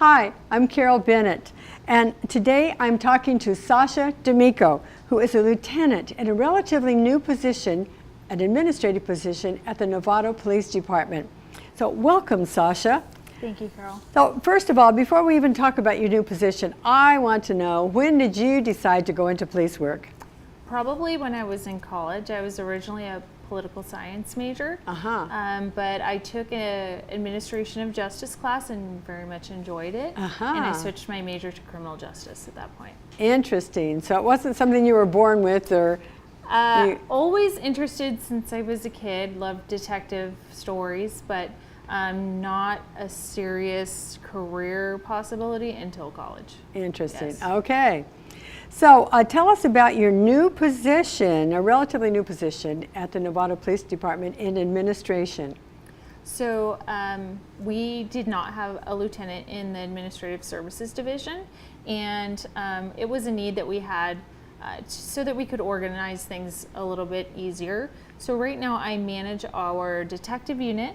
Hi, I'm Carol Bennett, and today I'm talking to Sasha D'Amico, who is a lieutenant in a relatively new position, an administrative position at the Novato Police Department. So welcome, Sasha. Thank you, Carol. So first of all, before we even talk about your new position, I want to know, when did you decide to go into police work? Probably when I was in college. I was originally a political science major, but I took an administration of justice class and very much enjoyed it, and I switched my major to criminal justice at that point. Interesting. So it wasn't something you were born with, or? Always interested since I was a kid, loved detective stories, but not a serious career possibility until college. Interesting. Yes. Okay. So tell us about your new position, a relatively new position at the Novato Police Department in administration. So we did not have a lieutenant in the Administrative Services Division, and it was a need that we had so that we could organize things a little bit easier. So right now I manage our detective unit,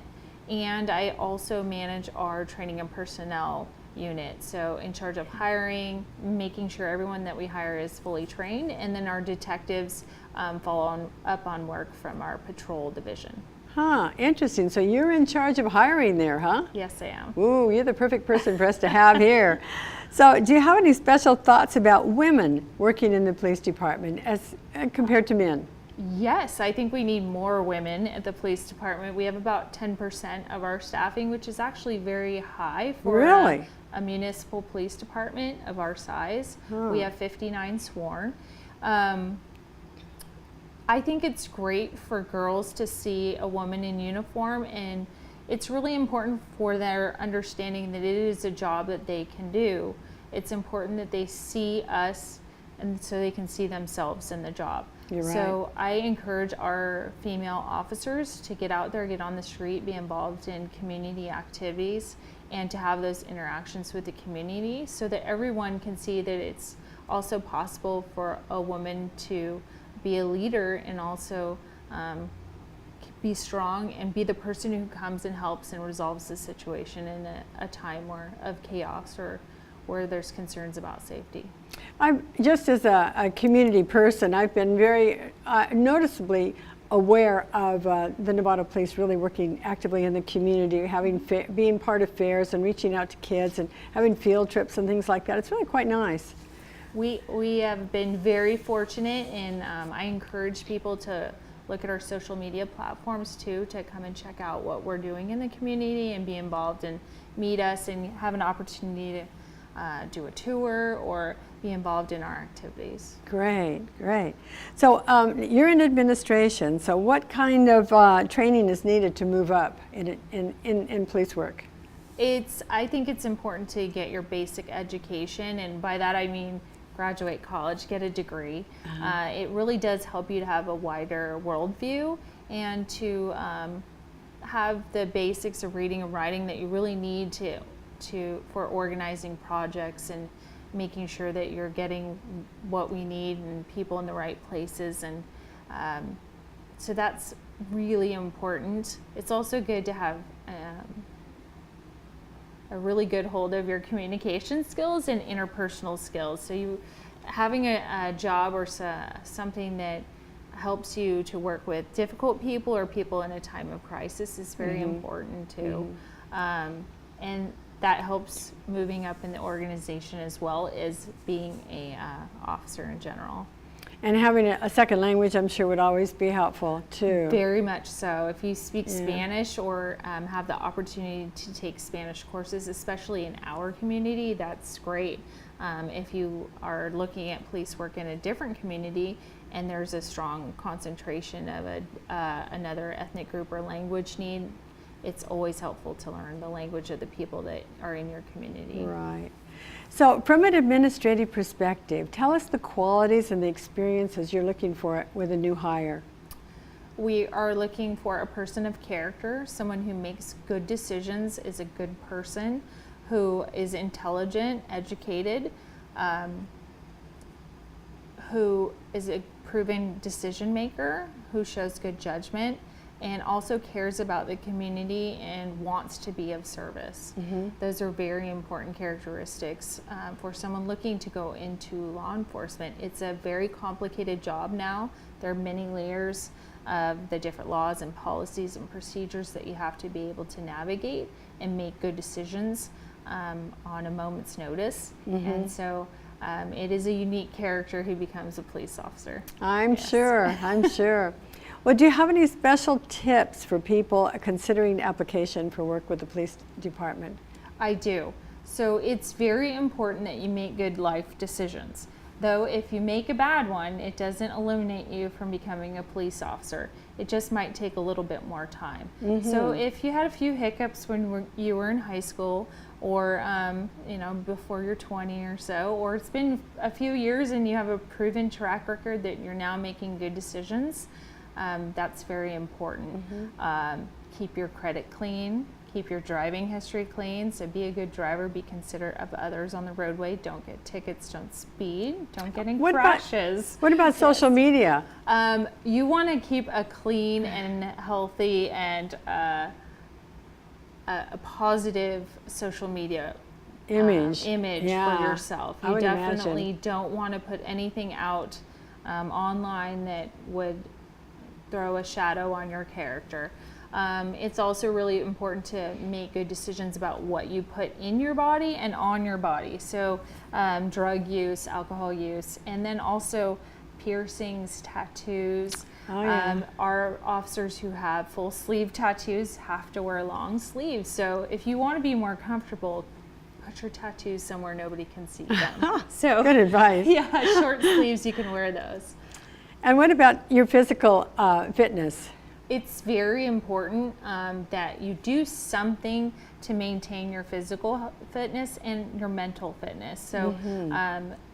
and I also manage our training and personnel unit. So in charge of hiring, making sure everyone that we hire is fully trained, and then our detectives follow up on work from our patrol division. Huh, interesting. So you're in charge of hiring there, huh? Yes, I am. Ooh, you're the perfect person for us to have here. So do you have any special thoughts about women working in the police department as compared to men? Yes, I think we need more women at the police department. We have about 10% of our staffing, which is actually very high for a municipal police department of our size. We have 59 sworn. I think it's great for girls to see a woman in uniform, and it's really important for their understanding that it is a job that they can do. It's important that they see us, and so they can see themselves in the job. You're right. So I encourage our female officers to get out there, get on the street, be involved in community activities, and to have those interactions with the community so that everyone can see that it's also possible for a woman to be a leader and also be strong and be the person who comes and helps and resolves the situation in a time of chaos or where there's concerns about safety. I'm just as a community person, I've been very noticeably aware of the Novato Police really working actively in the community, being part of fairs and reaching out to kids and having field trips and things like that. It's really quite nice. We have been very fortunate, and I encourage people to look at our social media platforms too, to come and check out what we're doing in the community and be involved and meet us and have an opportunity to do a tour or be involved in our activities. Great, great. So you're in administration, so what kind of training is needed to move up in police work? I think it's important to get your basic education, and by that I mean graduate college, get a degree. It really does help you to have a wider worldview and to have the basics of reading and writing that you really need for organizing projects and making sure that you're getting what we need and people in the right places, and so that's really important. It's also good to have a really good hold of your communication skills and interpersonal skills. So having a job or something that helps you to work with difficult people or people in a time of crisis is very important too. And that helps moving up in the organization as well as being a officer in general. And having a second language, I'm sure, would always be helpful too. Very much so. If you speak Spanish or have the opportunity to take Spanish courses, especially in our community, that's great. If you are looking at police work in a different community and there's a strong concentration of another ethnic group or language need, it's always helpful to learn the language of the people that are in your community. Right. So from an administrative perspective, tell us the qualities and the experiences you're looking for with a new hire. We are looking for a person of character, someone who makes good decisions, is a good person, who is intelligent, educated, who is a proven decision maker, who shows good judgment, and also cares about the community and wants to be of service. Those are very important characteristics for someone looking to go into law enforcement. It's a very complicated job now. There are many layers of the different laws and policies and procedures that you have to be able to navigate and make good decisions on a moment's notice. And so it is a unique character who becomes a police officer. I'm sure. Well, do you have any special tips for people considering application for work with the police department? I do. So it's very important that you make good life decisions. Though if you make a bad one, it doesn't eliminate you from becoming a police officer. It just might take a little bit more time. So if you had a few hiccups when you were in high school, or before you're 20 or so, or it's been a few years and you have a proven track record that you're now making good decisions, that's very important. Keep your credit clean. Keep your driving history clean. So be a good driver. Be considerate of others on the roadway. Don't get tickets. Don't speed. Don't get in crashes. What about social media? You want to keep a clean and healthy and a positive social media image for yourself. You definitely don't want to put anything out online that would throw a shadow on your character. It's also really important to make good decisions about what you put in your body and on your body. So drug use, alcohol use, and then also piercings, tattoos. Our officers who have full sleeve tattoos have to wear long sleeves. So if you want to be more comfortable, put your tattoos somewhere nobody can see them. So good advice. Yeah, short sleeves, you can wear those. And what about your physical fitness? It's very important that you do something to maintain your physical fitness and your mental fitness. So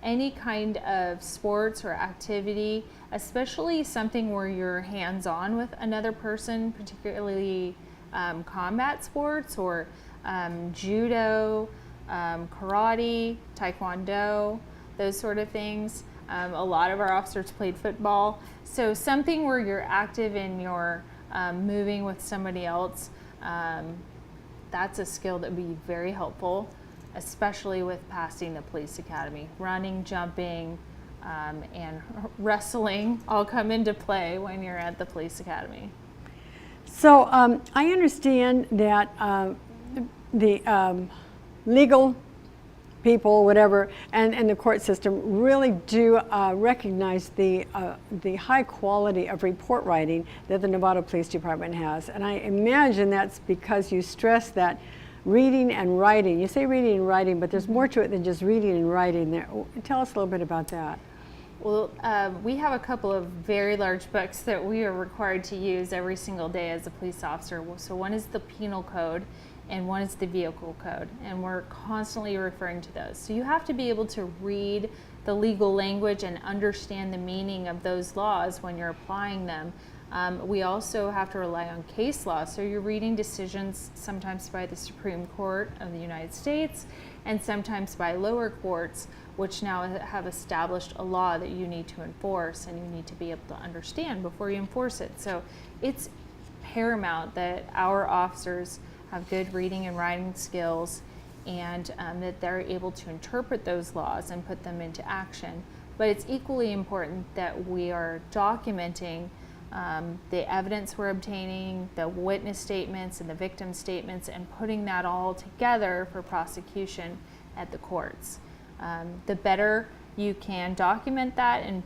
any kind of sports or activity, especially something where you're hands-on with another person, particularly combat sports or judo, karate, taekwondo, those sort of things. A lot of our officers played football. So something where you're active and you're moving with somebody else, that's a skill that would be very helpful, especially with passing the police academy. Running, jumping, and wrestling all come into play when you're at the police academy. So I understand that the legal people, whatever, and the court system really do recognize the high quality of report writing that the Novato Police Department has. And I imagine that's because you stress that reading and writing. You say reading and writing, but there's more to it than just reading and writing. There. Tell us a little bit about that. Well, we have a couple of very large books that we are required to use every single day as a police officer. So one is the penal code, and one is the vehicle code, and we're constantly referring to those. So you have to be able to read the legal language and understand the meaning of those laws when you're applying them. We also have to rely on case law. So you're reading decisions sometimes by the Supreme Court of the United States and sometimes by lower courts, which now have established a law that you need to enforce and you need to be able to understand before you enforce it. So it's paramount that our officers have good reading and writing skills, and that they're able to interpret those laws and put them into action. But it's equally important that we are documenting the evidence we're obtaining, the witness statements and the victim statements, and putting that all together for prosecution at the courts. The better you can document that and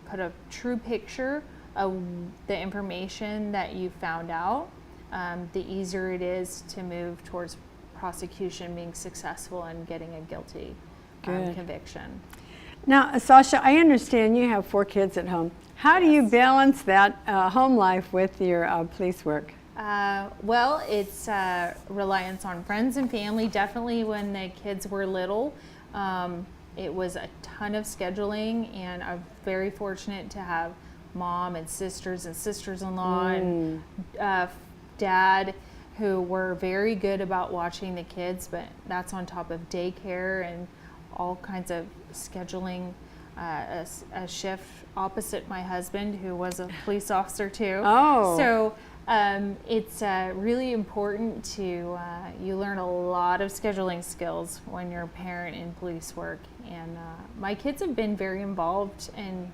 put a true picture of the information that you found out, the easier it is to move towards prosecution being successful and getting a guilty conviction. Now, Sasha, I understand you have 4 kids at home. How do you balance that home life with your police work? Well, it's reliance on friends and family. Definitely when the kids were little, it was a ton of scheduling, and I'm very fortunate to have mom and sisters-in-law and dad who were very good about watching the kids, but that's on top of daycare and all kinds of scheduling, a shift opposite my husband, who was a police officer too. Oh. So It's really important to, you learn a lot of scheduling skills when you're a parent in police work. And my kids have been very involved, and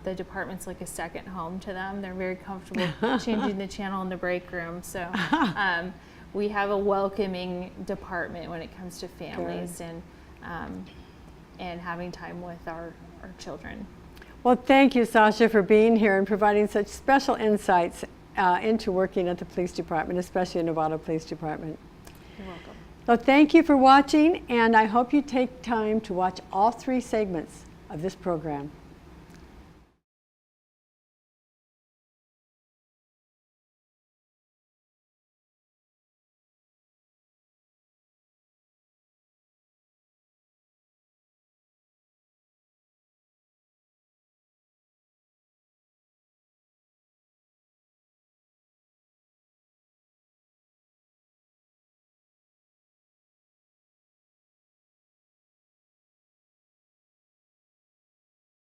the department's like a second home to them. They're very comfortable changing the channel in the break room. So we have a welcoming department when it comes to families and having time with our children. Well, thank you, Sasha, for being here and providing such special insights into working at the police department, especially in Novato Police Department. You're welcome. So thank you for watching, and I hope you take time to watch all 3 segments of this program.